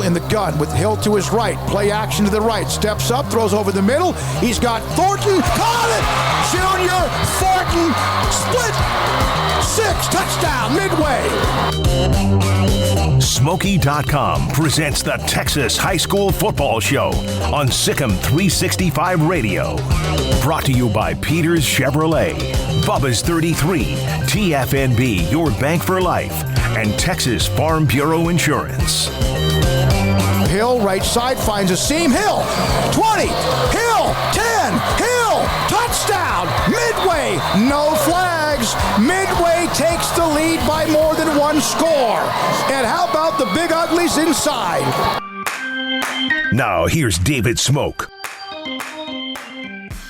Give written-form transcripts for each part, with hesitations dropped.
Hill in the gun with Hill to his right. Play action to the right. Steps up, throws over the middle. He's got Thornton. Caught it! Junior Thornton. Split. 6. Touchdown. Midway. Smoaky.com presents the Texas High School Football Show on Sikkim 365 Radio. Brought to you by Peters Chevrolet, Bubba's 33, TFNB, your bank for life, and Texas Farm Bureau Insurance. Hill, right side, finds a seam. Hill, 20. Hill, 10. Hill, touchdown. Midway, no flags. Midway takes the lead by more than one score. And how about the Big Uglies inside? Now, here's David Smoke.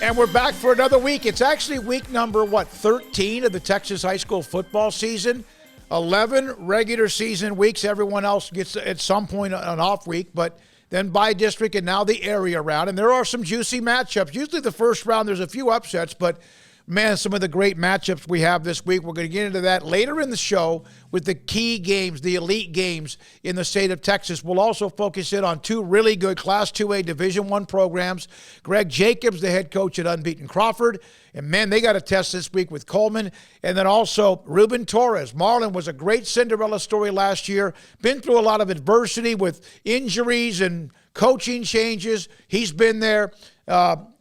And we're back for another week. It's actually week number, 13 of the Texas high school football season. 11 regular season weeks. Everyone else gets at some point an off week, but then by district and now the area round. And there are some juicy matchups. Usually the first round, there's a few upsets, but man, some of the great matchups we have this week. We're going to get into that later in the show with the key games, the elite games in the state of Texas. We'll also focus in on two really good Class 2A Division I programs. Greg Jacobs, the head coach at unbeaten Crawford. And, man, they got a test this week with Coleman. And then also Ruben Torres. Marlin was a great Cinderella story last year. Been through a lot of adversity with injuries and coaching changes. He's been there.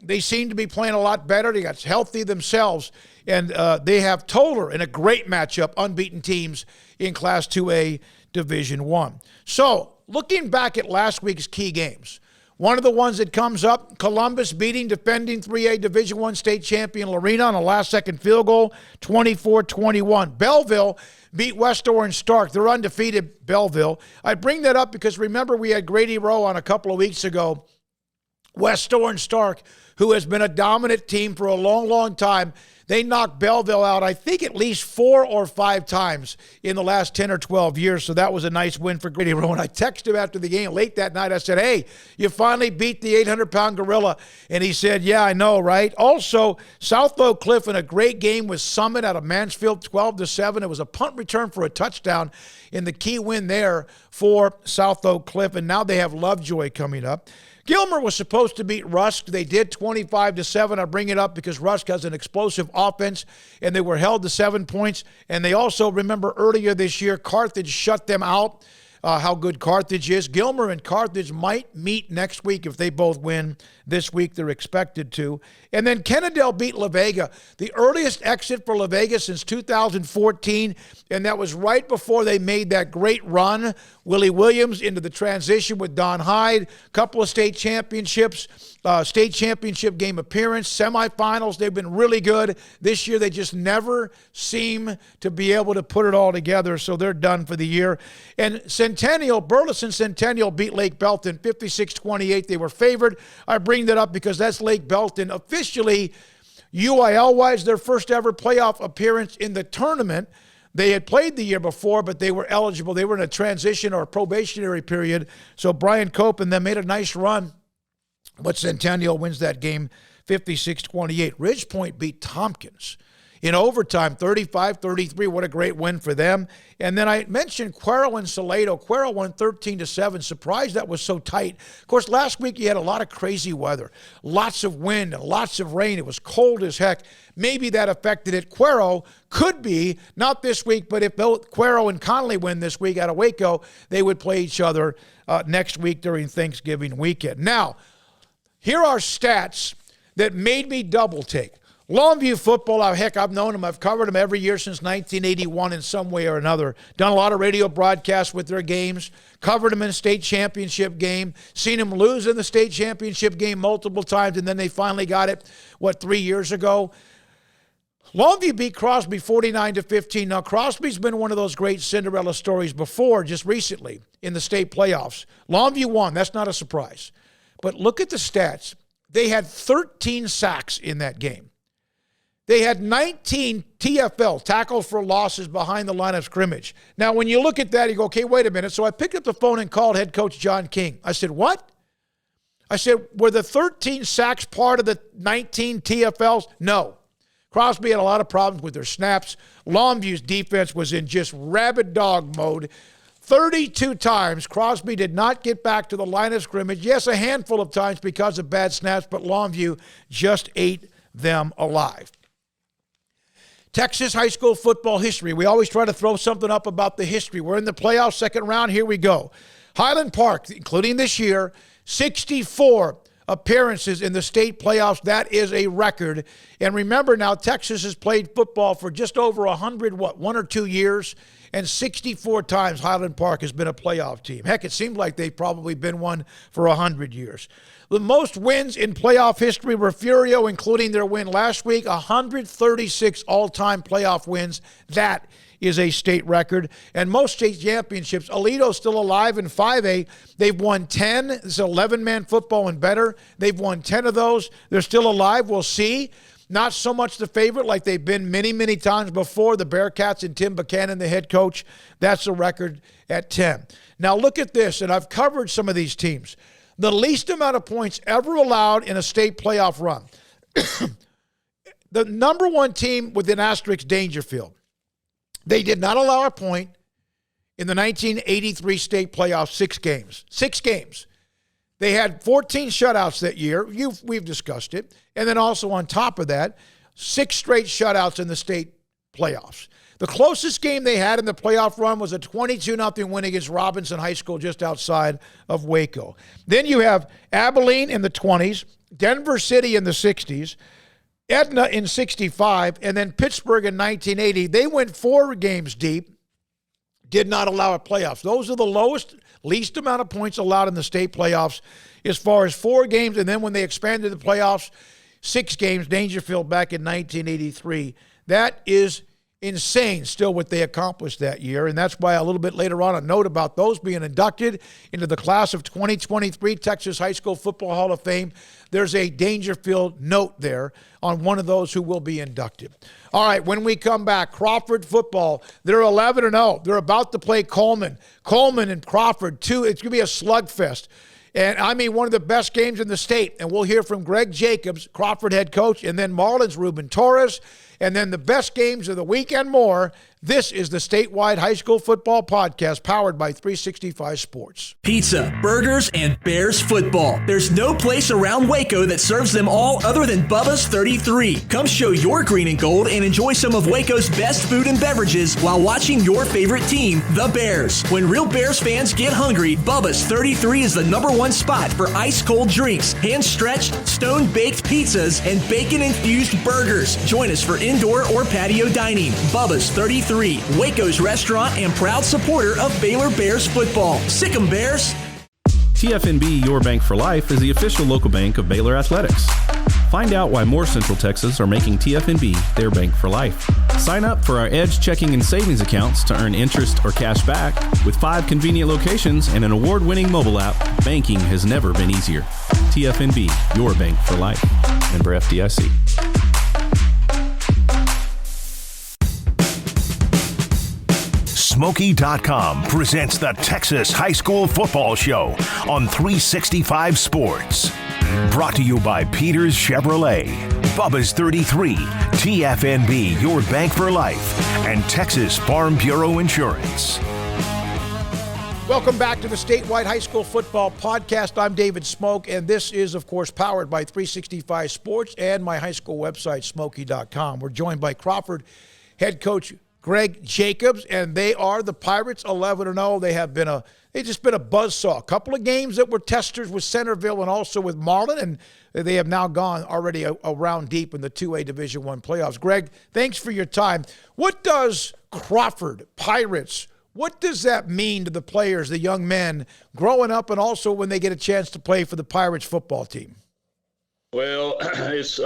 They seem to be playing a lot better. They got healthy themselves. And they have Toller in a great matchup, unbeaten teams in Class 2A Division I. So, looking back at last week's key games, one of the ones that comes up, Columbus beating defending 3A Division I state champion Lorena on a last-second field goal, 24-21. Belleville beat West Orange Stark. They're undefeated, Belleville. I bring that up because remember we had Grady Rowe on a couple of weeks ago. West Orange Stark, who has been a dominant team for a long, long time, they knocked Belleville out, I think, at least 4 or 5 times in the last 10 or 12 years. So that was a nice win for Grady Rowe. And I texted him after the game late that night. I said, hey, you finally beat the 800-pound gorilla. And he said, yeah, I know, right? Also, South Oak Cliff in a great game with Summit out of Mansfield, 12-7. It was a punt return for a touchdown in the key win there for South Oak Cliff. And now they have Lovejoy coming up. Gilmer was supposed to beat Rusk. They did 25-7. I bring it up because Rusk has an explosive offense, and they were held to 7 points. And they also, remember earlier this year, Carthage shut them out. How good Carthage is. Gilmer and Carthage might meet next week if they both win this week. They're expected to. And then Kennedale beat La Vega, the earliest exit for La Vega since 2014, and that was right before they made that great run. Willie Williams into the transition with Don Hyde, couple of state championships, state championship game appearance, semifinals. They've been really good. This year they just never seem to be able to put it all together, so they're done for the year. And Centennial, Burleson Centennial beat Lake Belton 56-28. They were favored. I bring that up because that's Lake Belton officially, UIL-wise, their first ever playoff appearance in the tournament. They had played the year before, but they were eligible. They were in a transition or a probationary period. So Brian Cope and them made a nice run. But Centennial wins that game 56-28. Ridgepoint beat Tompkins in overtime, 35-33. What a great win for them. And then I mentioned Cuero and Salado. Cuero won 13-7. Surprised that was so tight. Of course, last week you had a lot of crazy weather. Lots of wind and lots of rain. It was cold as heck. Maybe that affected it. Cuero could be, not this week, but if both Cuero and Connolly win this week out of Waco, they would play each other next week during Thanksgiving weekend. Now, here are stats that made me double take. Longview football, I've known them. I've covered them every year since 1981 in some way or another. Done a lot of radio broadcasts with their games. Covered them in a state championship game. Seen them lose in the state championship game multiple times, and then they finally got it, 3 years ago? Longview beat Crosby 49-15. Now, Crosby's been one of those great Cinderella stories before, just recently, in the state playoffs. Longview won. That's not a surprise. But look at the stats. They had 13 sacks in that game. They had 19 TFL, tackles for losses, behind the line of scrimmage. Now, when you look at that, you go, okay, wait a minute. So I picked up the phone and called head coach John King. I said, what? I said, were the 13 sacks part of the 19 TFLs? No. Crosby had a lot of problems with their snaps. Longview's defense was in just rabid dog mode. 32 times, Crosby did not get back to the line of scrimmage. Yes, a handful of times because of bad snaps, but Longview just ate them alive. Texas high school football history. We always try to throw something up about the history. We're in the playoffs, second round. Here we go. Highland Park, including this year, 64 appearances in the state playoffs. That is a record. And remember now, Texas has played football for just over 1 or 2 years, and 64 times Highland Park has been a playoff team. Heck, it seems like they've probably been one for 100 years. The most wins in playoff history were Furio, including their win last week, 136 all-time playoff wins. That is a state record. And most state championships, Aledo's still alive in 5A. They've won 10. It's 11-man football and better. They've won 10 of those. They're still alive. We'll see. Not so much the favorite like they've been many, many times before. The Bearcats and Tim Buchanan, the head coach, that's a record at 10. Now look at this, and I've covered some of these teams. The least amount of points ever allowed in a state playoff run. The number one team with an asterisk, Dangerfield. They did not allow a point in the 1983 state playoffs, 6 games. 6 games. They had 14 shutouts that year. We've discussed it. And then also on top of that, 6 straight shutouts in the state playoffs. The closest game they had in the playoff run was a 22-0 win against Robinson High School just outside of Waco. Then you have Abilene in the 20s, Denver City in the 60s, Edna in 65, and then Pittsburgh in 1980. They went 4 games deep, did not allow a playoffs. Those are the least amount of points allowed in the state playoffs as far as 4 games. And then when they expanded the playoffs, 6 games, Dangerfield back in 1983. That is insane still what they accomplished that year. And that's why a little bit later on, a note about those being inducted into the class of 2023 Texas High School Football Hall of Fame. There's a Dangerfield note there on one of those who will be inducted. All right, when we come back, Crawford football, they're 11-0. They're about to play Coleman. Coleman and Crawford, too. It's going to be a slugfest. And I mean, one of the best games in the state. And we'll hear from Greg Jacobs, Crawford head coach, and then Marlin's Ruben Torres, and then the best games of the week and more. This is the Statewide High School Football Podcast, powered by 365 Sports. Pizza, burgers, and Bears football. There's no place around Waco that serves them all other than Bubba's 33. Come show your green and gold and enjoy some of Waco's best food and beverages while watching your favorite team, the Bears. When real Bears fans get hungry, Bubba's 33 is the #1 spot for ice-cold drinks, hand-stretched, stone-baked pizzas, and bacon-infused burgers. Join us for indoor or patio dining. Bubba's 33, Waco's restaurant and proud supporter of Baylor Bears football. Sick 'em, Bears! TFNB Your Bank for Life is the official local bank of Baylor Athletics. Find out why more Central Texas are making TFNB their bank for life. Sign up for our Edge checking and savings accounts to earn interest or cash back. With 5 convenient locations and an award-winning mobile app, banking has never been easier. TFNB Your Bank for Life. Member FDIC. Smoaky.com presents the Texas High School Football Show on 365 Sports. Brought to you by Peters Chevrolet, Bubba's 33, TFNB Your Bank for Life, and Texas Farm Bureau Insurance. Welcome back to the Statewide High School Football Podcast. I'm David Smoke, and this is, of course, powered by 365 Sports and my high school website, Smoaky.com. We're joined by Crawford head coach Greg Jacobs, and they are the Pirates, 11-0. They've just been a buzzsaw. A couple of games that were testers with Centerville and also with Marlin, and they have now gone already a round deep in the 2A Division I playoffs. Greg, thanks for your time. What does Crawford, Pirates, what does that mean to the players, the young men, growing up and also when they get a chance to play for the Pirates football team? Well, it's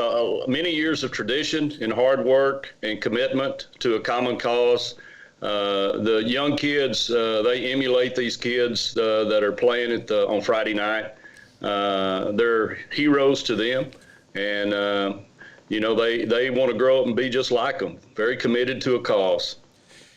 many years of tradition and hard work and commitment to a common cause. The young kids, they emulate these kids that are playing on Friday night. They're heroes to them, and they want to grow up and be just like them. Very committed to a cause.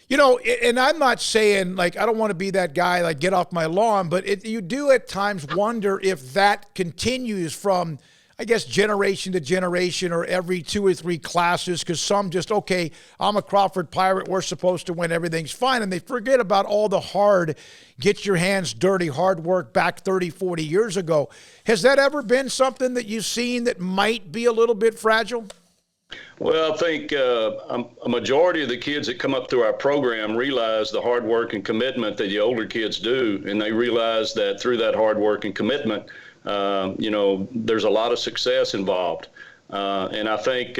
You know, and I'm not saying, I don't want to be that guy, get off my lawn, but you do at times wonder if that continues from, I guess, generation to generation or every 2 or 3 classes, because some just, okay, I'm a Crawford Pirate, we're supposed to win, everything's fine, and they forget about all the hard, get your hands dirty, hard work back 30, 40 years ago. Has that ever been something that you've seen that might be a little bit fragile? Well, I think a majority of the kids that come up through our program realize the hard work and commitment that the older kids do, and they realize that through that hard work and commitment, there's a lot of success involved. And I think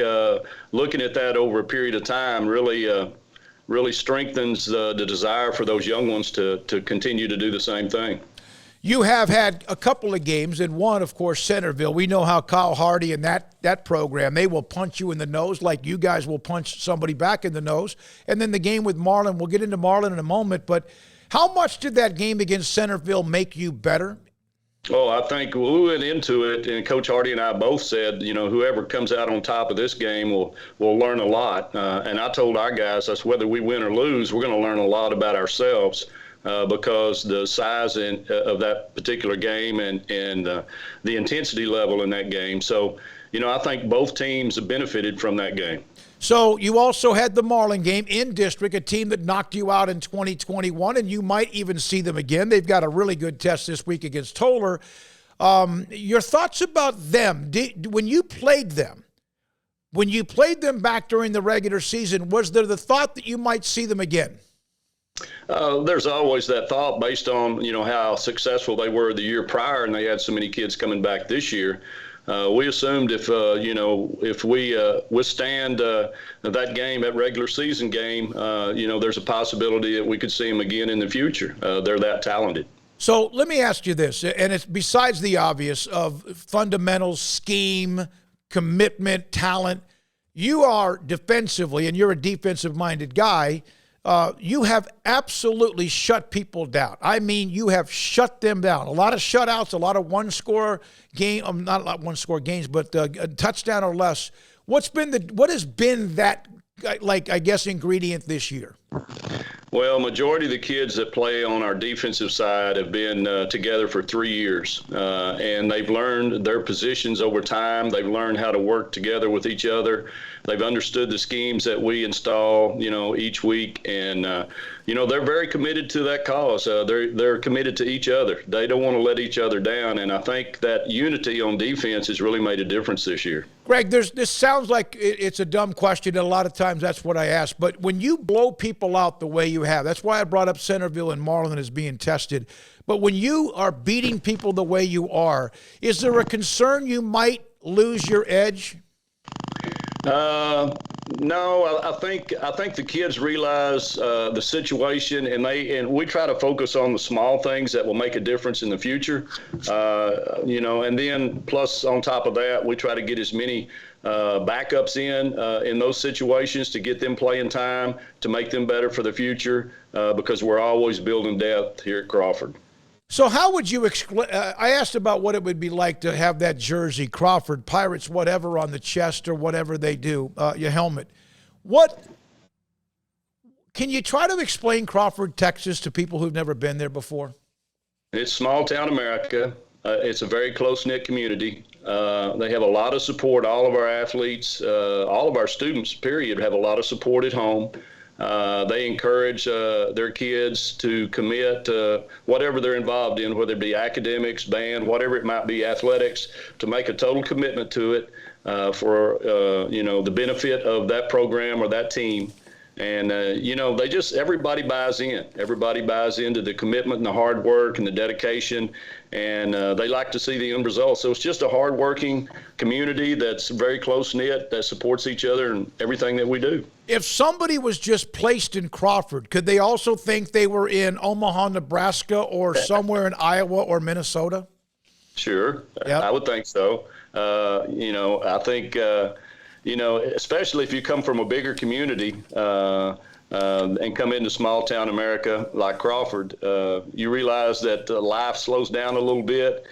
looking at that over a period of time really strengthens the desire for those young ones to continue to do the same thing. You have had a couple of games, and one, of course, Centerville. We know how Kyle Hardy and that program, they will punch you in the nose like you guys will punch somebody back in the nose. And then the game with Marlin, we'll get into Marlin in a moment, but how much did that game against Centerville make you better? Oh, I think we went into it, and Coach Hardy and I both said, whoever comes out on top of this game will learn a lot. And I told our guys, that's whether we win or lose, we're going to learn a lot about ourselves because the size of that particular game and the intensity level in that game. So, I think both teams have benefited from that game. So you also had the Marlin game in district, a team that knocked you out in 2021, and you might even see them again. They've got a really good test this week against Toller. Your thoughts about them, when you played them back during the regular season, was there the thought that you might see them again? There's always that thought based on, how successful they were the year prior, and they had so many kids coming back this year. We assumed if we withstand that game, that regular season game, there's a possibility that we could see them again in the future. They're that talented. So let me ask you this, and it's besides the obvious of fundamentals, scheme, commitment, talent. You are defensively, and you're a defensive-minded guy. You have absolutely shut people down. I mean, you have shut them down. A lot of shutouts, a lot of one-score game. Not a lot of one-score games, but a touchdown or less. What has been that, I guess, ingredient this year? Well, majority of the kids that play on our defensive side have been together for 3 years, and they've learned their positions over time. They've learned how to work together with each other. They've understood the schemes that we install, each week, and they're very committed to that cause. They're committed to each other. They don't want to let each other down, and I think that unity on defense has really made a difference this year. Greg, this sounds like it's a dumb question, and a lot of times that's what I ask. But when you blow people out the way you have, that's why I brought up Centerville and Marlin as being tested. But when you are beating people the way you are, is there a concern you might lose your edge? No, I think the kids realize the situation, and we try to focus on the small things that will make a difference in the future. And then plus on top of that, we try to get as many backups in those situations to get them playing time, to make them better for the future, because we're always building depth here at Crawford. So how would you explain? I asked about what it would be like to have that jersey, Crawford Pirates, whatever, on the chest or whatever they do, your helmet. Can you try to explain Crawford, Texas, to people who've never been there before? It's small town America. It's a very close-knit community. They have a lot of support. All of our athletes, all of our students, period, have a lot of support at home. They encourage their kids to commit whatever they're involved in, whether it be academics, band, whatever it might be, athletics, to make a total commitment to it for the benefit of that program or that team. And, everybody buys in. Everybody buys into the commitment and the hard work and the dedication, and they like to see the end result. So it's just a hard-working community that's very close-knit, that supports each other and everything that we do. If somebody was just placed in Crawford, could they also think they were in Omaha, Nebraska, or somewhere in Iowa or Minnesota? Sure. Yep. I would think so. I think especially if you come from a bigger community and come into small town America like Crawford, you realize that life slows down a little bit.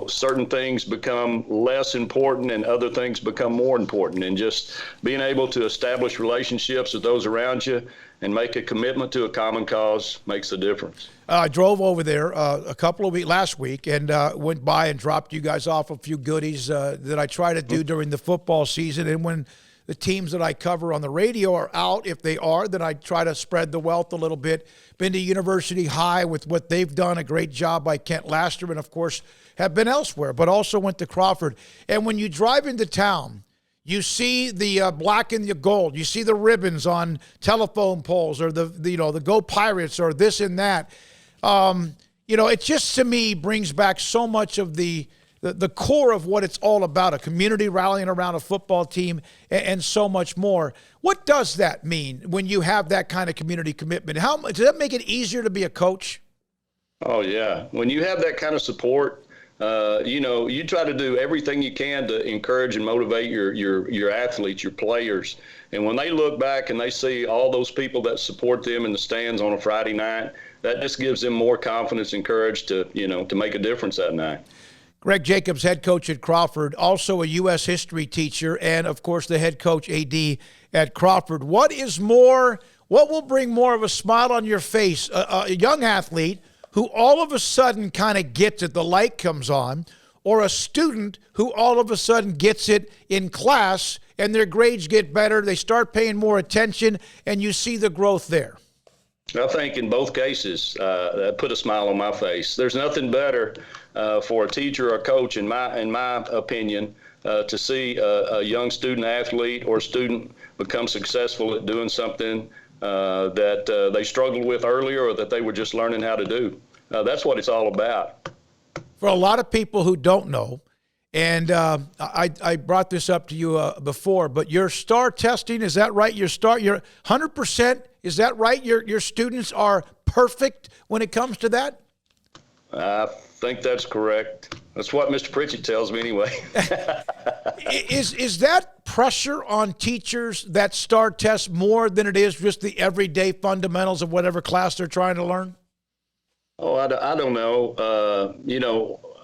Certain things become less important and other things become more important. And just being able to establish relationships with those around you and make a commitment to a common cause makes a difference. I drove over there last week and went by and dropped you guys off a few goodies that I try to do during the football season. And when the teams that I cover on the radio are out, if they are, then I try to spread the wealth a little bit. Been to University High with what they've done, a great job by Kent Laster, and of course have been elsewhere, but also went to Crawford. And when you drive into town, you see the black and the gold. You see the ribbons on telephone poles, or the Go Pirates, or this and that. It just, to me, brings back so much of the core of what it's all about, a community rallying around a football team and so much more. What does that mean when you have that kind of community commitment? How does that make it easier to be a coach? Oh, yeah. When you have that kind of support, you try to do everything you can to encourage and motivate your athletes, your players. And when they look back and they see all those people that support them in the stands on a Friday night, that just gives them more confidence and courage to make a difference that night. Greg Jacobs, head coach at Crawford, also a U.S. history teacher, and, of course, the head coach, AD, at Crawford. What will bring more of a smile on your face? A young athlete who all of a sudden kind of gets it, the light comes on, or a student who all of a sudden gets it in class and their grades get better, they start paying more attention, and you see the growth there? I think in both cases, that put a smile on my face. There's nothing better for a teacher or a coach, in my opinion, to see a young student athlete or student become successful at doing something that they struggled with earlier, or that they were just learning how to do. That's what it's all about. For a lot of people who don't know, and I brought this up to you before, but your STAR testing, is that right? Your 100%, is that right? Your students are perfect when it comes to that? I think that's correct. That's what Mr. Pritchett tells me anyway. Is that pressure on teachers, that STAR test, more than it is just the everyday fundamentals of whatever class they're trying to learn? Oh, I don't know.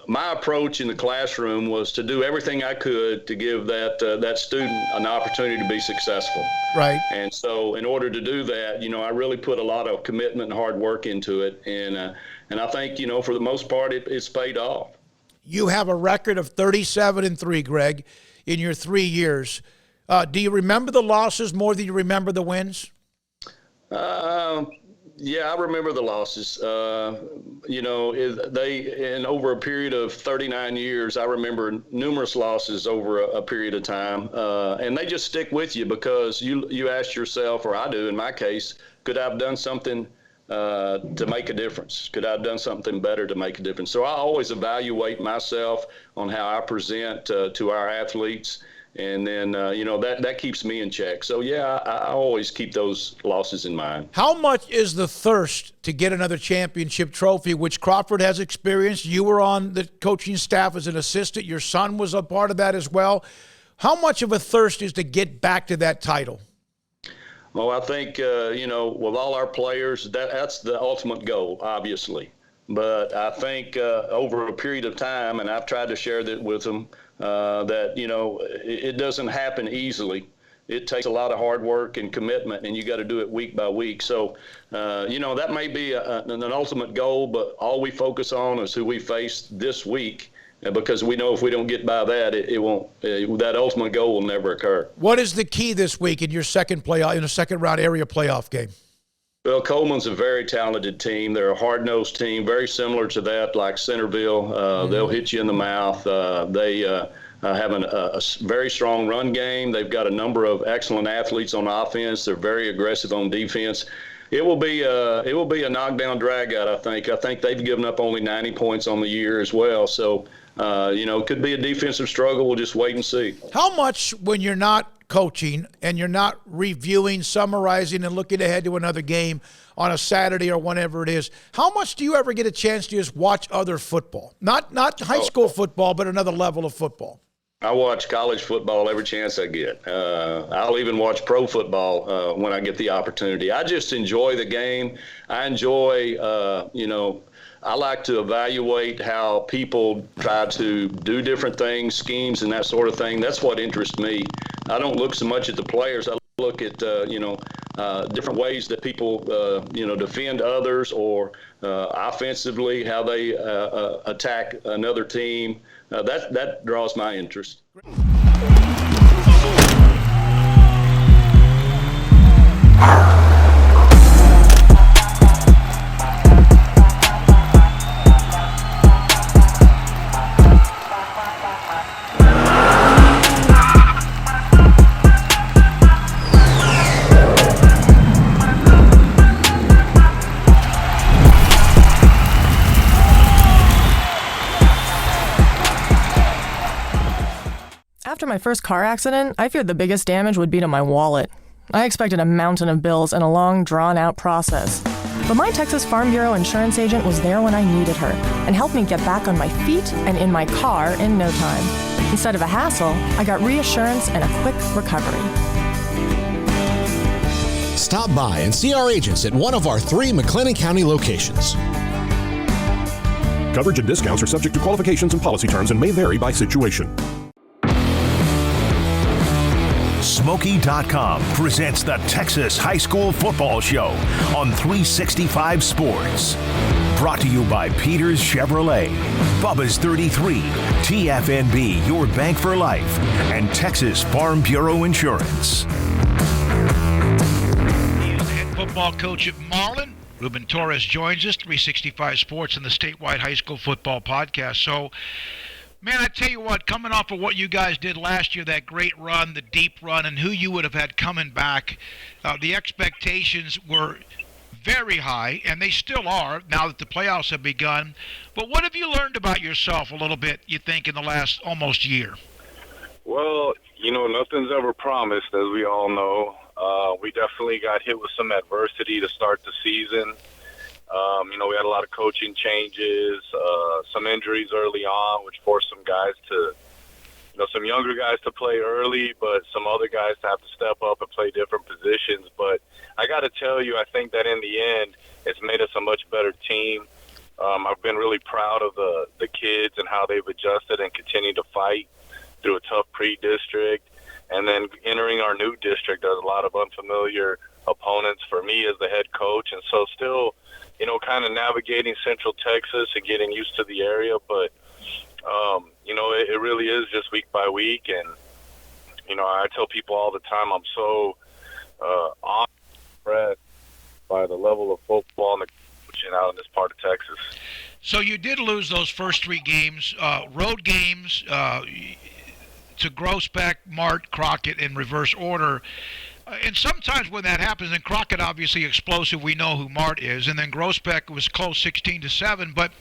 My approach in the classroom was to do everything I could to give that student an opportunity to be successful. Right. And so in order to do that, I really put a lot of commitment and hard work into it. And I think, for the most part, it's paid off. You have a record of 37-3, Greg, in your 3 years. Do you remember the losses more than you remember the wins? Yeah, I remember the losses. In over a period of 39 years, I remember numerous losses over a period of time. And they just stick with you because you ask yourself, or I do in my case, could I have done something to make a difference? Could I have done something better to make a difference? So I always evaluate myself on how I present to our athletes. And then, that keeps me in check. So, yeah, I always keep those losses in mind. How much is the thirst to get another championship trophy, which Crawford has experienced? You were on the coaching staff as an assistant. Your son was a part of that as well. How much of a thirst is to get back to that title? Well, I think, with all our players, that's the ultimate goal, obviously. But I think over a period of time, and I've tried to share that with them, that, it doesn't happen easily. It takes a lot of hard work and commitment, and you got to do it week by week. So, that may be an ultimate goal, but all we focus on is who we face this week, because we know if we don't get by that, it won't. That ultimate goal will never occur. What is the key this week in your second round area playoff game? Well, Coleman's a very talented team. They're a hard-nosed team, very similar to that, like Centerville. They'll hit you in the mouth. They have a very strong run game. They've got a number of excellent athletes on offense. They're very aggressive on defense. It will be a knockdown drag-out, I think. I think they've given up only 90 points on the year as well. So, it could be a defensive struggle. We'll just wait and see. How much, when you're not coaching and you're not reviewing, summarizing, and looking ahead to another game on a Saturday or whenever it is, how much do you ever get a chance to just watch other football? Not high school football, but another level of football. I watch college football every chance I get. I'll even watch pro football when I get the opportunity. I just enjoy the game. I enjoy, I like to evaluate how people try to do different things, schemes, and that sort of thing. That's what interests me. I don't look so much at the players. I look at, different ways that people, defend others, or offensively, how they attack another team. That draws my interest. After my first car accident, I feared the biggest damage would be to my wallet. I expected a mountain of bills and a long, drawn-out process. But my Texas Farm Bureau insurance agent was there when I needed her and helped me get back on my feet and in my car in no time. Instead of a hassle, I got reassurance and a quick recovery. Stop by and see our agents at one of our 3 McLennan County locations. Coverage and discounts are subject to qualifications and policy terms and may vary by situation. Smoaky.com presents the Texas High School Football Show on 365 Sports. Brought to you by Peters Chevrolet, Bubba's 33, TFNB, your bank for life, and Texas Farm Bureau Insurance. He is the head football coach at Marlin. Ruben Torres joins us, 365 Sports, and the statewide high school football podcast. So, man, I tell you what, coming off of what you guys did last year, that great run, the deep run, and who you would have had coming back, the expectations were very high, and they still are now that the playoffs have begun. But what have you learned about yourself a little bit, you think, in the last almost year? Well, nothing's ever promised, as we all know. We definitely got hit with some adversity to start the season. We had a lot of coaching changes, some injuries early on, which forced some guys to, some younger guys to play early, but some other guys to have to step up and play different positions. But I got to tell you, I think that in the end, it's made us a much better team. I've been really proud of the kids and how they've adjusted and continued to fight through a tough pre-district. And then entering our new district, there's a lot of unfamiliar opponents for me as the head coach. And so still, kind of navigating Central Texas and getting used to the area. But, it really is just week by week. And, I tell people all the time, I'm so impressed by the level of football and the coaching out in this part of Texas. So you did lose those first 3 games, road games, to Groesbeck, Mart, Crockett in reverse order. And sometimes when that happens, and Crockett obviously explosive, we know who Mart is, and then Groesbeck was close 16-7, but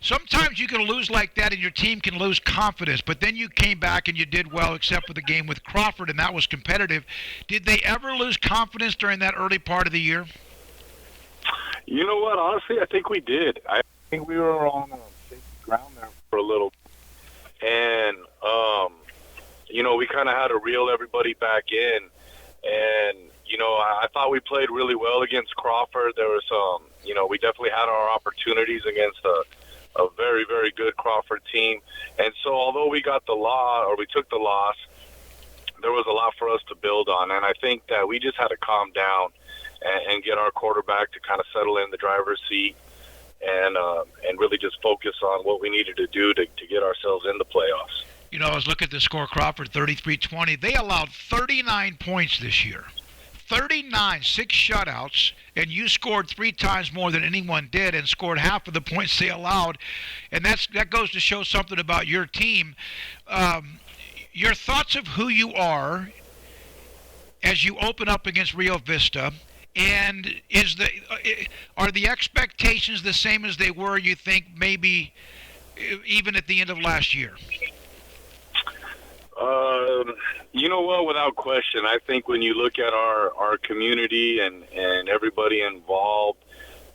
sometimes you can lose like that and your team can lose confidence, but then you came back and you did well except for the game with Crawford, and that was competitive. Did they ever lose confidence during that early part of the year? You know what? Honestly, I think we did. I think we were on shaky ground there for a little. And, we kind of had to reel everybody back in. And, I thought we played really well against Crawford. There was some, we definitely had our opportunities against a very, very good Crawford team. And so although we got the loss, or we took the loss, there was a lot for us to build on. And I think that we just had to calm down and get our quarterback to kind of settle in the driver's seat and really just focus on what we needed to do to get ourselves in the playoffs. I was looking at the score, Crawford 33-20. They allowed 39 points this year. 39, 6 shutouts, and you scored 3 times more than anyone did and scored half of the points they allowed. And that goes to show something about your team. Your thoughts of who you are as you open up against Rio Vista, and are the expectations the same as they were, you think, maybe even at the end of last year? You know what, without question, I think when you look at our community and everybody involved,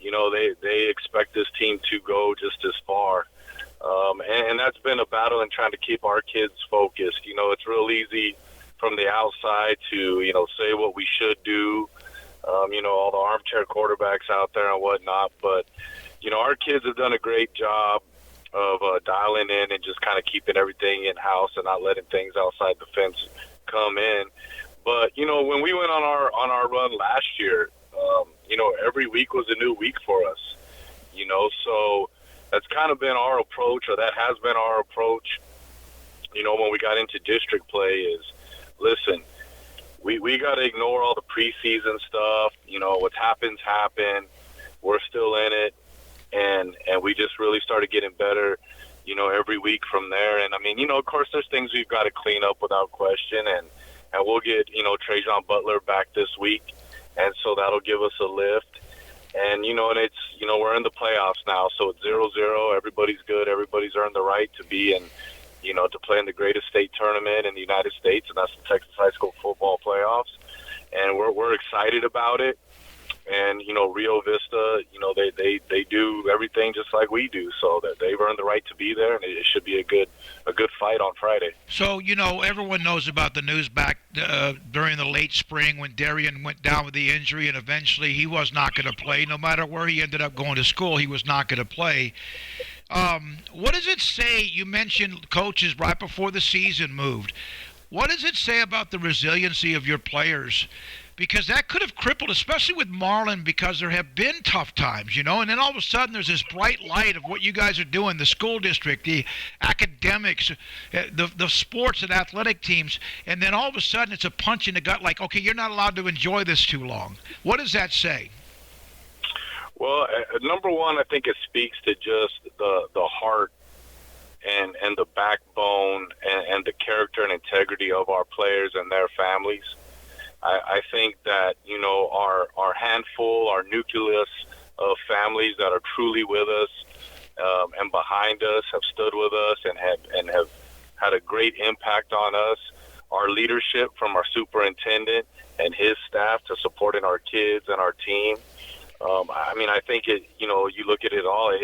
they expect this team to go just as far. And that's been a battle in trying to keep our kids focused. It's real easy from the outside to, say what we should do, all the armchair quarterbacks out there and whatnot. But, our kids have done a great job of dialing in and just kind of keeping everything in-house and not letting things outside the fence come in. But, you know, when we went on our run last year, you know, every week was a new week for us, you know. So that's kind of been our approach, or that has been our approach, you know, when we got into district play is, listen, we got to ignore all the preseason stuff. You know, what happens. We're still in it. And we just really started getting better, you know, every week from there. And, I mean, you know, of course, there's things we've got to clean up without question. And we'll get, you know, Trajan Butler back this week. And so that'll give us a lift. And, you know, and it's, you know, we're in the playoffs now. So it's 0-0. Everybody's good. Everybody's earned the right to be in, you know, to play in the greatest state tournament in the United States, and that's the Texas High School Football Playoffs. And we're excited about it. And, you know, Rio Vista, you know, they do everything just like we do, so that they've earned the right to be there, and it should be a good fight on Friday. So, you know, everyone knows about the news back during the late spring when Darian went down with the injury, and eventually he was not going to play. No matter where he ended up going to school, he was not going to play. What does it say? You mentioned coaches right before the season moved. What does it say about the resiliency of your players? Because that could have crippled, especially with Marlin, because there have been tough times, you know, and then all of a sudden there's this bright light of what you guys are doing, the school district, the academics, the sports and athletic teams, and then all of a sudden it's a punch in the gut like, okay, you're not allowed to enjoy this too long. What does that say? Well, number one, I think it speaks to just the heart and the backbone and the character and integrity of our players and their families. I think that, you know, our handful, our nucleus of families that are truly with us and behind us, have stood with us and have had a great impact on us. Our leadership from our superintendent and his staff to supporting our kids and our team. I mean, I think it, you know, you look at it all,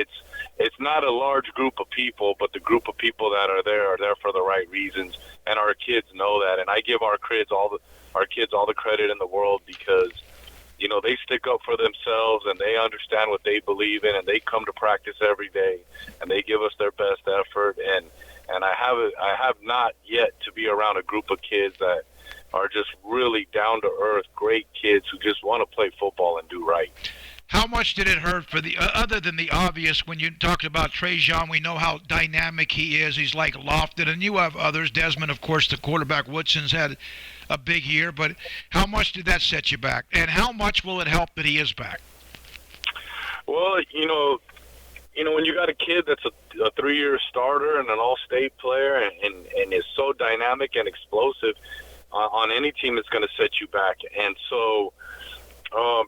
it's not a large group of people, but the group of people that are there for the right reasons, and our kids know that. And I give our kids all the credit in the world, because, you know, they stick up for themselves and they understand what they believe in, and they come to practice every day and they give us their best effort. And I have not yet to be around a group of kids that are just really down to earth, great kids who just want to play football and do right. How much did it hurt for the other than the obvious when you talked about Trajan? We know how dynamic he is. He's like Lofton, and you have others. Desmond, of course, the quarterback. Woodson's had a big year, but how much did that set you back? And how much will it help that he is back? Well, you know, when you got a kid that's a 3-year starter and an all-state player and is so dynamic and explosive on any team, it's going to set you back. And so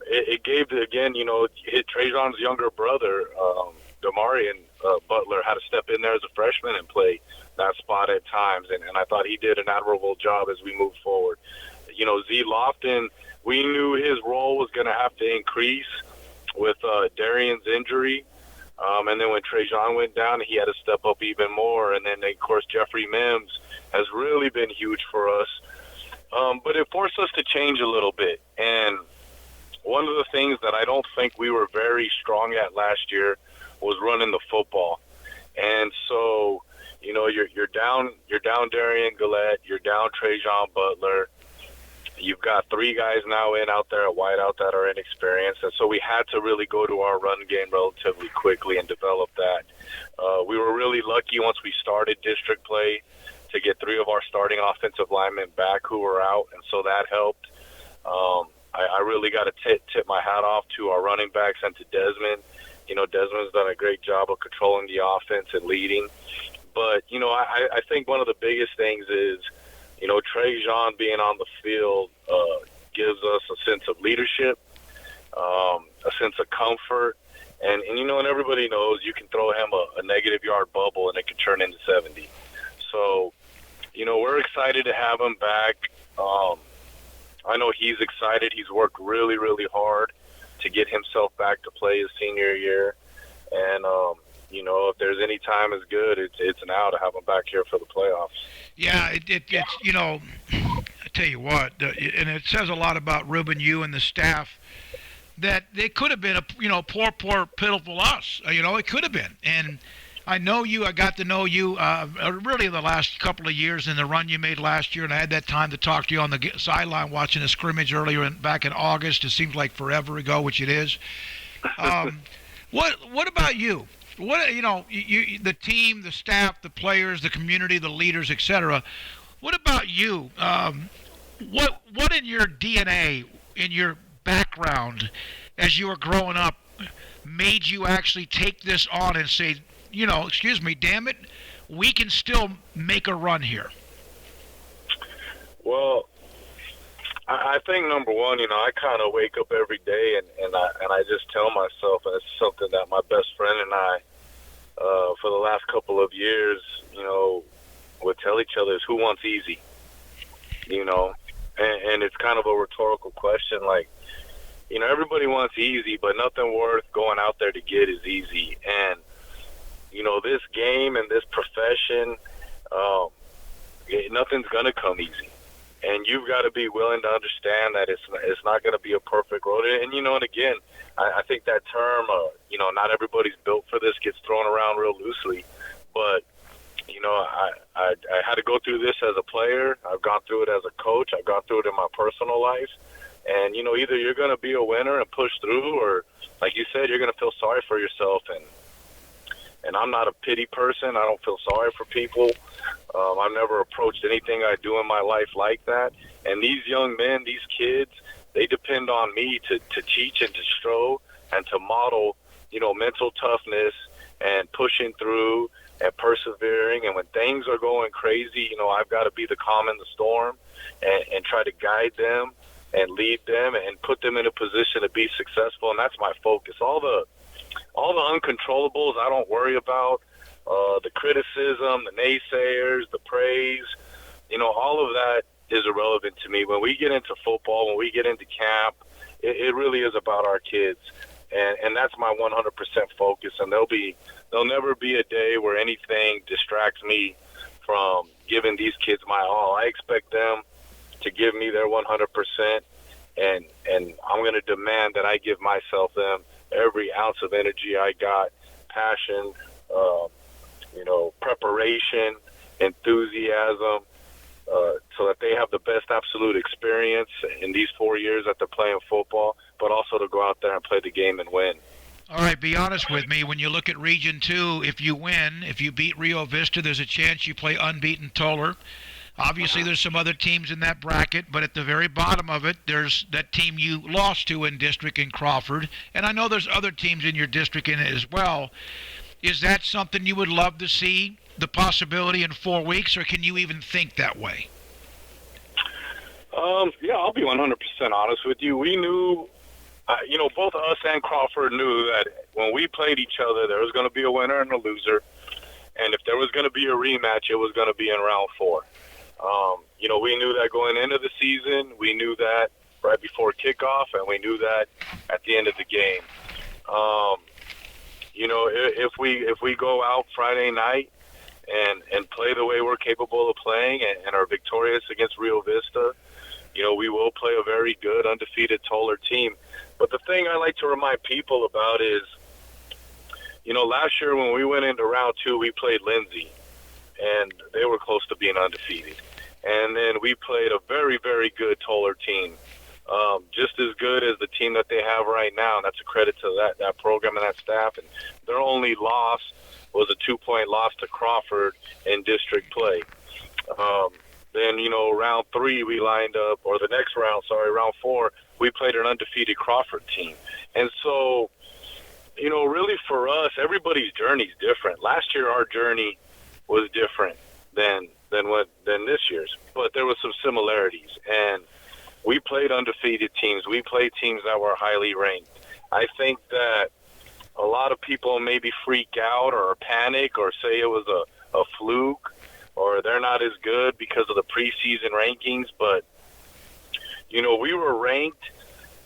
it gave, again, you know, Trajan's younger brother, Damarian Butler, had to step in there as a freshman and play that spot at times. And I thought he did an admirable job as we moved forward. You know, Z Lofton, we knew his role was going to have to increase with Darian's injury. And then when Trajan went down, he had to step up even more. And then, of course, Jeffrey Mims has really been huge for us. But it forced us to change a little bit. And one of the things that I don't think we were very strong at last year was running the football. And so, you know, you're down Darian Gillette, you're down Trajan Butler. You've got 3 guys now out there at wideout that are inexperienced, and so we had to really go to our run game relatively quickly and develop that. We were really lucky once we started district play to get 3 of our starting offensive linemen back who were out, and so that helped. I really got to tip my hat off to our running backs and to Desmond. You know, Desmond's done a great job of controlling the offense and leading. But, you know, I think one of the biggest things is, you know, Trajan being on the field gives us a sense of leadership, a sense of comfort. And you know, and everybody knows you can throw him a negative yard bubble and it can turn into 70. So, you know, we're excited to have him back. I know he's excited. He's worked really, really hard to get himself back to play his senior year. And, you know, if there's any time is good, it's now to have him back here for the playoffs. Yeah, it's, you know, I tell you what, and it says a lot about Ruben, you and the staff, that they could have been, poor, pitiful us. You know, it could have been. And I know you. I got to know you really the last couple of years in the run you made last year, and I had that time to talk to you on the sideline watching a scrimmage earlier back in August. It seems like forever ago, which it is. What about you? What you the team, the staff, the players, the community, the leaders, etc. What about you? What in your DNA, in your background, as you were growing up, made you actually take this on and say, excuse me, damn it, we can still make a run here? Well, I think number one, I kind of wake up every day and I just tell myself, and it's something that my best friend and I, for the last couple of years, would tell each other is who wants easy, and it's kind of a rhetorical question, like, everybody wants easy, but nothing worth going out there to get is easy. And, this game and this profession, nothing's going to come easy. And you've got to be willing to understand that it's not going to be a perfect road. And, and again, I think that term, not everybody's built for this gets thrown around real loosely. But, I had to go through this as a player. I've gone through it as a coach. I've gone through it in my personal life. And, either you're going to be a winner and push through, or, like you said, you're going to feel sorry for yourself. And I'm not a pity person. I don't feel sorry for people. I've never approached anything I do in my life like that. And these young men, these kids, they depend on me to teach and to show and to model, mental toughness and pushing through and persevering. And when things are going crazy, I've got to be the calm in the storm and try to guide them and lead them and put them in a position to be successful. And that's my focus. All the uncontrollables I don't worry about, the criticism, the naysayers, the praise, all of that is irrelevant to me. When we get into football, when we get into camp, it really is about our kids. And that's my 100% focus. And there'll never be a day where anything distracts me from giving these kids my all. I expect them to give me their 100%, and I'm going to demand that I give myself them every ounce of energy I got, passion, preparation, enthusiasm, so that they have the best absolute experience in these 4 years that they're playing football, but also to go out there and play the game and win. All right, be honest with me. When you look at Region 2, if you win, if you beat Rio Vista, there's a chance you play unbeaten Toller. Obviously, there's some other teams in that bracket, but at the very bottom of it, there's that team you lost to in district in Crawford. And I know there's other teams in your district in it as well. Is that something you would love to see, the possibility in 4 weeks, or can you even think that way? Yeah, I'll be 100% honest with you. We knew, both us and Crawford knew that when we played each other, there was going to be a winner and a loser. And if there was going to be a rematch, it was going to be in round 4. We knew that going into the season. We knew that right before kickoff, and we knew that at the end of the game. If we go out Friday night and play the way we're capable of playing and are victorious against Rio Vista, we will play a very good undefeated Toller team. But the thing I like to remind people about is, last year when we went into round 2, we played Lindsay, and they were close to being undefeated. And then we played a very, very good Toller team, just as good as the team that they have right now. And that's a credit to that program and that staff. And their only loss was a 2-point loss to Crawford in district play. Then, round 3 we lined up, or the next round, round 4, we played an undefeated Crawford team. And so, really for us, everybody's journey is different. Last year our journey was different than this year's, but there was some similarities. And we played undefeated teams. We played teams that were highly ranked. I think that a lot of people maybe freak out or panic or say it was a fluke or they're not as good because of the preseason rankings. But, we were ranked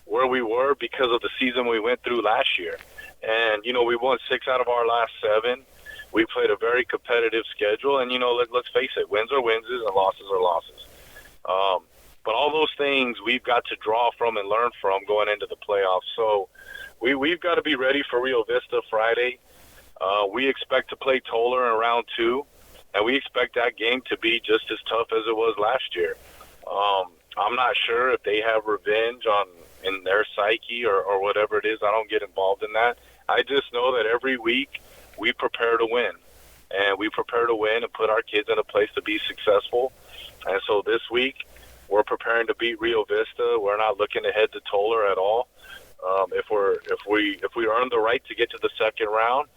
where we were because of the season we went through last year. And, we won 6 out of our last 7. We played a very competitive schedule. And, let's face it, wins are wins and losses are losses. But all those things we've got to draw from and learn from going into the playoffs. So we've got to be ready for Rio Vista Friday. We expect to play Toller in round 2, and we expect that game to be just as tough as it was last year. I'm not sure if they have revenge in their psyche or whatever it is. I don't get involved in that. I just know that every week we prepare to win, and we prepare to win and put our kids in a place to be successful. And so this week we're preparing to beat Rio Vista. We're not looking ahead to Toller at all. If we earn the right to get to the second round,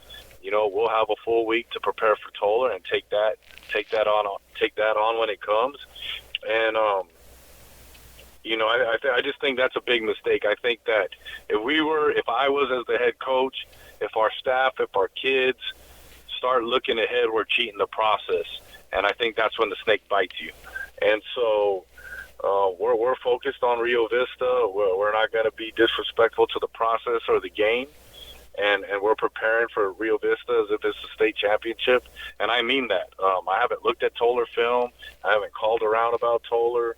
we'll have a full week to prepare for Toller and take that on when it comes. And I just think that's a big mistake. I think that if I was as the head coach, if our staff, if our kids start looking ahead, we're cheating the process. And I think that's when the snake bites you. And so we're focused on Rio Vista. We're not going to be disrespectful to the process or the game. And we're preparing for Rio Vista as if it's a state championship. And I mean that. I haven't looked at Toller film. I haven't called around about Toller.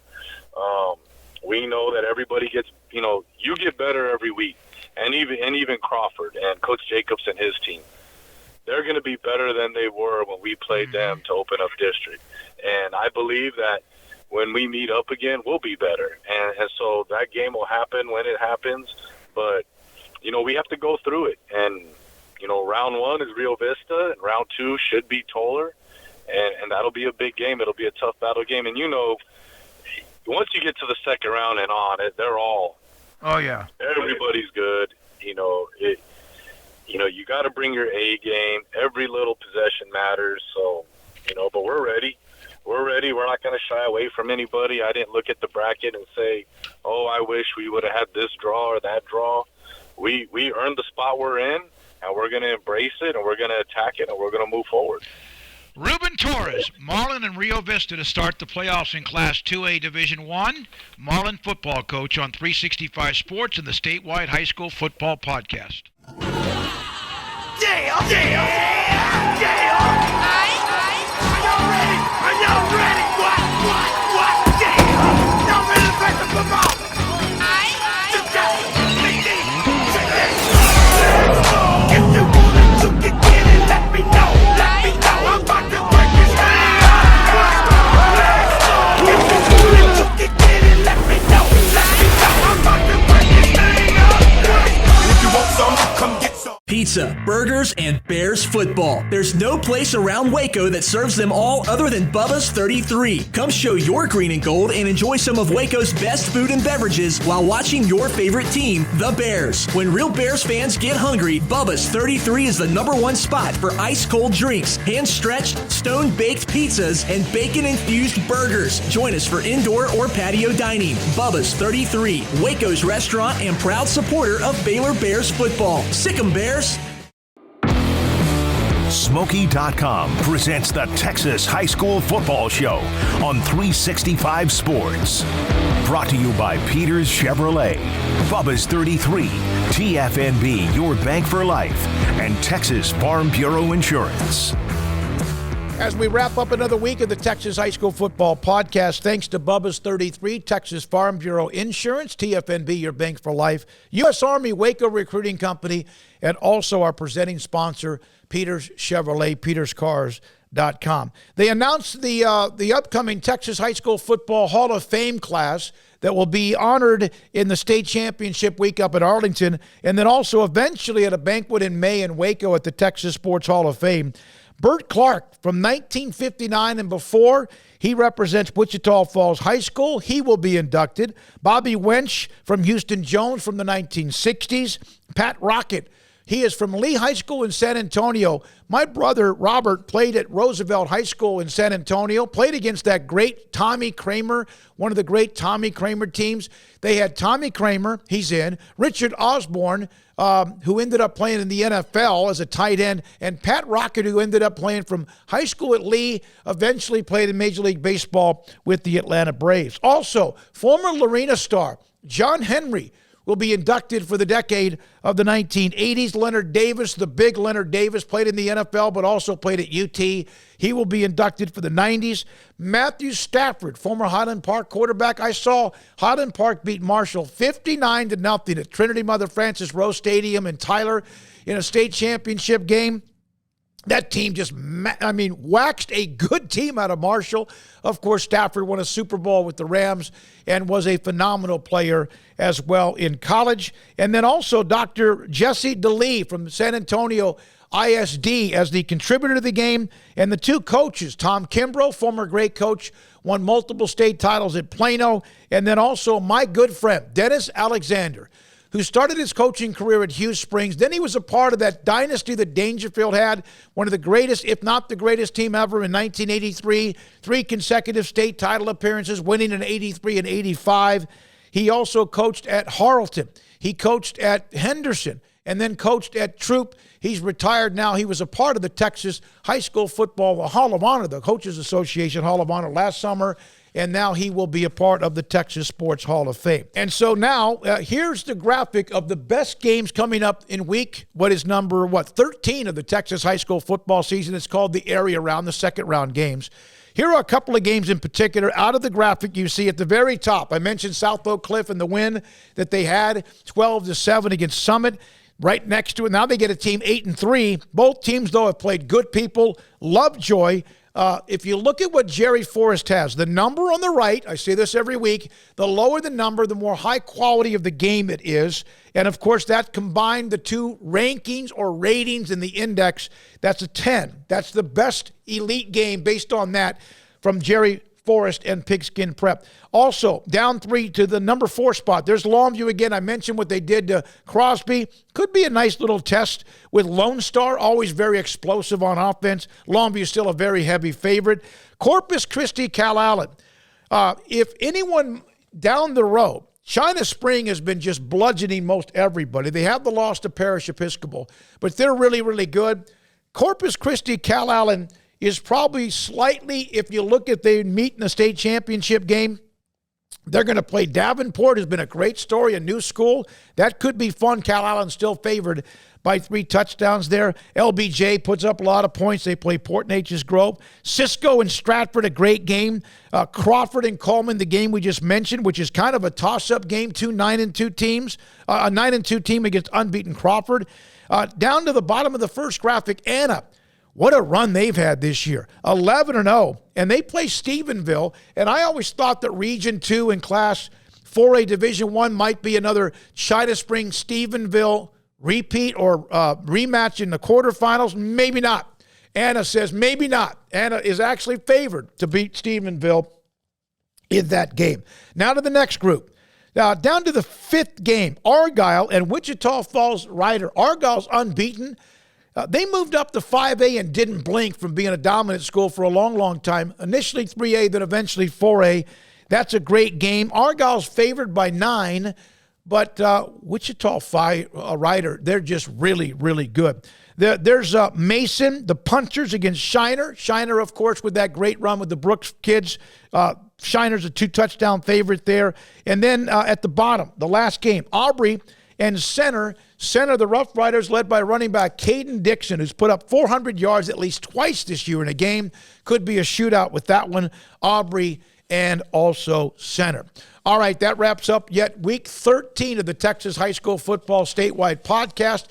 We know that everybody gets, you get better every week. And even Crawford and Coach Jacobs and his team, they're going to be better than they were when we played them to open up district. And I believe that when we meet up again, we'll be better. And so that game will happen when it happens. But, we have to go through it. And, round 1 is Rio Vista, and round 2 should be Toller. And that'll be a big game. It'll be a tough battle game. And, once you get to the second round and on, they're all – oh, yeah. Everybody's good. You got to bring your A game. Every little possession matters. So, but we're ready. We're ready. We're not going to shy away from anybody. I didn't look at the bracket and say, oh, I wish we would have had this draw or that draw. We earned the spot we're in, and we're going to embrace it, and we're going to attack it, and we're going to move forward. Ruben Torres, Marlin and Rio Vista to start the playoffs in Class 2A Division I. Marlin football coach on 365 Sports and the statewide high school football podcast. Yeah! Are y'all ready? What? Yeah! Y'all ready to play some football? If you want to get it, let me know. I'm about to break this thing up. If you want to get it, let me know. I'm about to break this thing up. If you want some, come get some. Pizza, burgers, and Bears football. There's no place around Waco that serves them all other than Bubba's 33. Come show your green and gold and enjoy some of Waco's best food and beverages while watching your favorite team, the Bears. When real Bears fans get hungry, Bubba's 33 is the #1 spot for ice-cold drinks, hand-stretched, stone-baked pizzas, and bacon-infused burgers. Join us for indoor or patio dining. Bubba's 33, Waco's restaurant and proud supporter of Baylor Bears football. Sick 'em, Bears! Smoaky.com presents the Texas High School Football Show on 365 Sports. Brought to you by Peters Chevrolet, Bubba's 33, TFNB, your bank for life, and Texas Farm Bureau Insurance. As we wrap up another week of the Texas High School Football Podcast, thanks to Bubba's 33, Texas Farm Bureau Insurance, TFNB, your bank for life, U.S. Army Waco Recruiting Company, and also our presenting sponsor, Peters Chevrolet, peterscars.com. They announced the upcoming Texas High School Football Hall of Fame class that will be honored in the state championship week up at Arlington, and then also eventually at a banquet in May in Waco at the Texas Sports Hall of Fame. Bert Clark, from 1959 and before, he represents Wichita Falls High School. He will be inducted. Bobby Wench from Houston Jones from the 1960s. Pat Rocket, he is from Lee High School in San Antonio. My brother Robert played at Roosevelt High School in San Antonio, played against that great Tommy Kramer, one of the great Tommy Kramer teams. They had Tommy Kramer, he's in, Richard Osborne, who ended up playing in the NFL as a tight end, and Pat Rocket, who ended up playing from high school at Lee, eventually played in Major League Baseball with the Atlanta Braves. Also, former Lorena star John Henry will be inducted for the decade of the 1980s. Leonard Davis, the big Leonard Davis, played in the NFL but also played at UT. He will be inducted for the 90s. Matthew Stafford, former Highland Park quarterback. I saw Highland Park beat Marshall 59-0 at Trinity Mother Frances Rose Stadium in Tyler in a state championship game. That team just, waxed a good team out of Marshall. Of course, Stafford won a Super Bowl with the Rams and was a phenomenal player as well in college. And then also Dr. Jesse DeLee from San Antonio ISD as the contributor to the game. And the two coaches, Tom Kimbrough, former great coach, won multiple state titles at Plano. And then also my good friend, Dennis Alexander, who started his coaching career at Hughes Springs. Then he was a part of that dynasty that Dangerfield had, one of the greatest, if not the greatest team ever in 1983, 3 consecutive state title appearances, winning in 83 and 85. He also coached at Harleton. He coached at Henderson and then coached at Troop. He's retired now. He was a part of the Texas High School Football Hall of Honor, the Coaches Association Hall of Honor last summer, and now he will be a part of the Texas Sports Hall of Fame. And so now, here's the graphic of the best games coming up in week, number 13 of the Texas high school football season. It's called the area round, the second round games. Here are a couple of games in particular. Out of the graphic, you see at the very top, I mentioned South Oak Cliff and the win that they had, 12-7 against Summit. Right next to it, now they get a team 8-3. Both teams, though, have played good people. Lovejoy. If you look at what Jerry Forrest has, the number on the right, I say this every week, the lower the number, the more high quality of the game it is. And, of course, that combined the two rankings or ratings in the index, that's a 10. That's the best elite game based on that from Jerry Forrest and Pigskin Prep. Also, down 3 to the number 4 spot. There's Longview again. I mentioned what they did to Crosby. Could be a nice little test with Lone Star, always very explosive on offense. Longview still a very heavy favorite. Corpus Christi, Cal Allen. If anyone down the road, China Spring has been just bludgeoning most everybody. They have the loss to Parish Episcopal, but they're really, really good. Corpus Christi, Cal Allen is probably slightly, if you look at they meet in the state championship game, they're going to play Davenport, has been a great story, a new school. That could be fun. Cal Allen still favored by 3 touchdowns there. LBJ puts up a lot of points. They play Port Neches Grove. Cisco and Stratford, a great game. Crawford and Coleman, the game we just mentioned, which is kind of a toss-up game, 2 9-2 teams. A 9-2 team against unbeaten Crawford. Down to the bottom of the first graphic, Anna. What a run they've had this year. 11-0, and they play Stephenville. And I always thought that Region 2 and Class 4A Division 1 might be another China Spring Stephenville repeat or rematch in the quarterfinals. Maybe not. Anna says maybe not. Anna is actually favored to beat Stephenville in that game. Now to the next group. Now down to the 5th game, Argyle and Wichita Falls Rider. Argyle's unbeaten. They moved up to 5A and didn't blink from being a dominant school for a long, long time. Initially 3A, then eventually 4A. That's a great game. Argyle's favored by 9, but Wichita Rider, they're just really, really good. There's Mason, the Punchers against Shiner. Shiner, of course, with that great run with the Brooks kids. Shiner's a 2-touchdown favorite there. And then at the bottom, the last game, Aubrey and Center, the Rough Riders, led by running back Caden Dixon, who's put up 400 yards at least twice this year in a game. Could be a shootout with that one, Aubrey and also Center. All right, that wraps up yet week 13 of the Texas High School Football Statewide Podcast,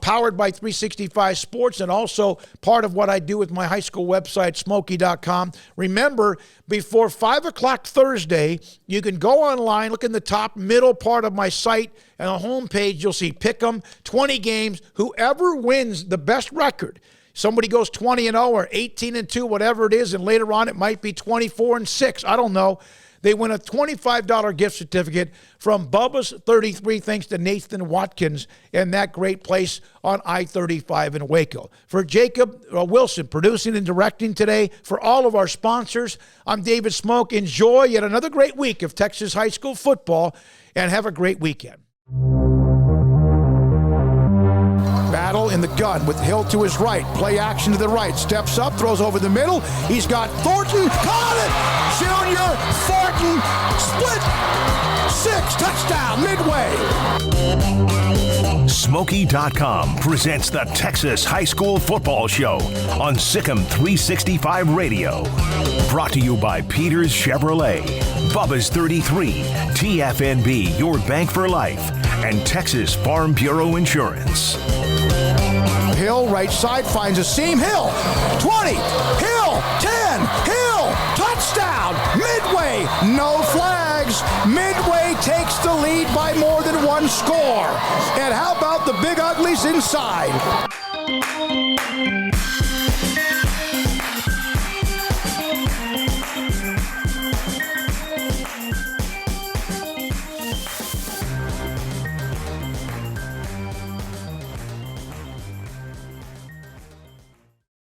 powered by 365 Sports, and also part of what I do with my high school website, Smoaky.com. Remember, before 5 o'clock Thursday, you can go online, look in the top middle part of my site, and on the homepage, you'll see Pick'em, 20 games. Whoever wins the best record, somebody goes 20-0 or 18-2, whatever it is, and later on it might be 24-6. I don't know. They win a $25 gift certificate from Bubba's 33, thanks to Nathan Watkins and that great place on I-35 in Waco. For Jacob Wilson, producing and directing today, for all of our sponsors, I'm David Smoke. Enjoy yet another great week of Texas high school football, and have a great weekend. Battle in the gun with Hill to his right. Play action to the right. Steps up, throws over the middle. He's got Thornton. Caught it! Junior Thornton. Split. 6. Touchdown. Midway. Smoaky.com presents the Texas High School Football Show on Sikkim 365 Radio. Brought to you by Peters Chevrolet, Bubba's 33, TFNB, your bank for life, and Texas Farm Bureau Insurance. Hill Hill, right side, finds a seam. Hill, 20, Hill, 10, Hill, touchdown. Midway, no flags. Midway takes the lead by more than one score. And how about the Big Uglies inside?